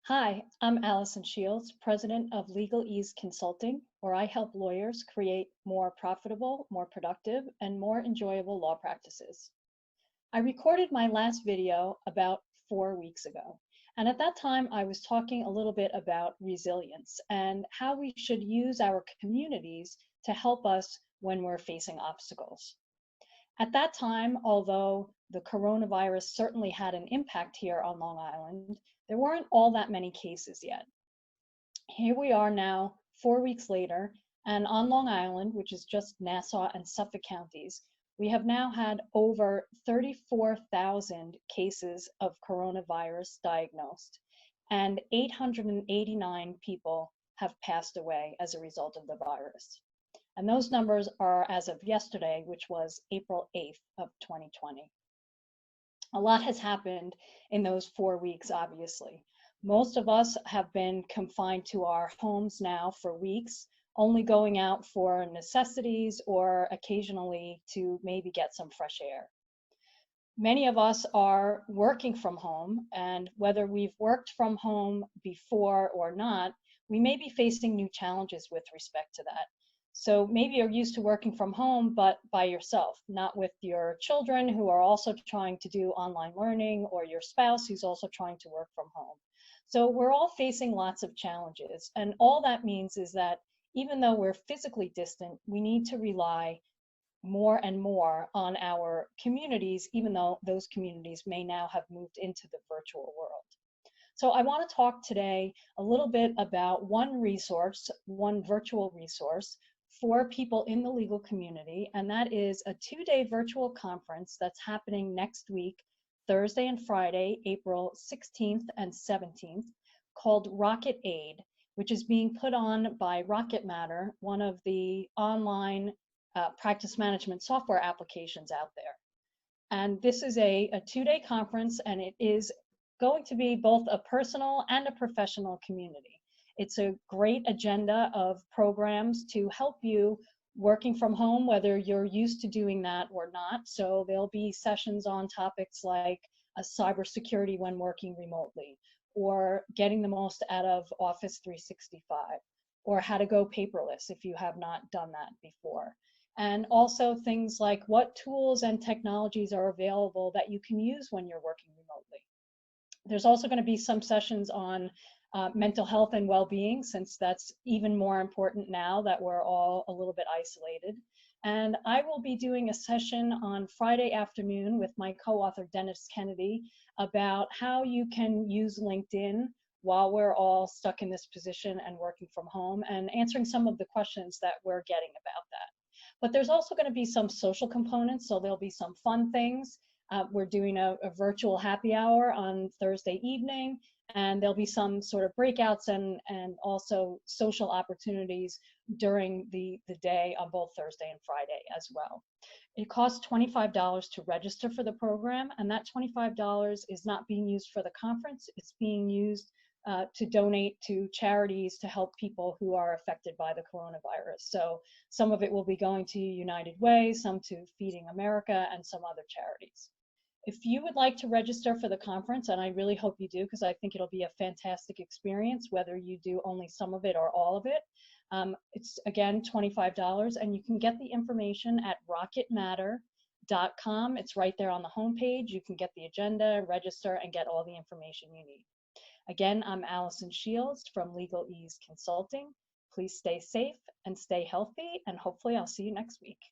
Hi, I'm Allison Shields, president of Legal Ease Consulting, where I help lawyers create more profitable, more productive, and more enjoyable law practices. I recorded my last video about 4 weeks ago, and at that time I was talking a little bit about resilience and how we should use our communities to help us when we're facing obstacles. At that time, although the coronavirus certainly had an impact here on Long Island, there weren't all that many cases yet. Here we are now, 4 weeks later, and on Long Island, which is just Nassau and Suffolk counties, we have now had over 34,000 cases of coronavirus diagnosed, and 889 people have passed away as a result of the virus. And those numbers are as of yesterday, which was April 8th of 2020. A lot has happened in those 4 weeks, obviously. Most of us have been confined to our homes now for weeks, only going out for necessities or occasionally to maybe get some fresh air. Many of us are working from home, and whether we've worked from home before or not, we may be facing new challenges with respect to that. So maybe you're used to working from home, but by yourself, not with your children who are also trying to do online learning, or your spouse who's also trying to work from home. So we're all facing lots of challenges. And all that means is that even though we're physically distant, we need to rely more and more on our communities, even though those communities may now have moved into the virtual world. So I want to talk today a little bit about one resource, one virtual resource for people in the legal community, and that is a 2-day virtual conference that's happening next week, Thursday and Friday, April 16th and 17th, called Rocket Aid, which is being put on by Rocket Matter, one of the online practice management software applications out there. And this is a 2-day conference, and it is going to be both a personal and a professional community. It's a great agenda of programs to help you working from home, whether you're used to doing that or not. So there'll be sessions on topics like cybersecurity when working remotely, or getting the most out of Office 365, or how to go paperless if you have not done that before. And also things like what tools and technologies are available that you can use when you're working remotely. There's also going to be some sessions on mental health and well-being, since that's even more important now that we're all a little bit isolated. And I will be doing a session on Friday afternoon with my co-author Dennis Kennedy about how you can use LinkedIn while we're all stuck in this position and working from home, and answering some of the questions that we're getting about that. But there's also going to be some social components, so there'll be some fun things. We're doing a virtual happy hour on Thursday evening, and there'll be some sort of breakouts and also social opportunities during the day on both Thursday and Friday as well. It costs $25 to register for the program, and that $25 is not being used for the conference. It's being used to donate to charities to help people who are affected by the coronavirus. So some of it will be going to United Way, some to Feeding America, and some other charities. If you would like to register for the conference, and I really hope you do, because I think it'll be a fantastic experience, whether you do only some of it or all of it, it's again $25, and you can get the information at rocketmatter.com. It's right there on the homepage. You can get the agenda, register, and get all the information you need. Again, I'm Allison Shields from Legal Ease Consulting. Please stay safe and stay healthy, and hopefully I'll see you next week.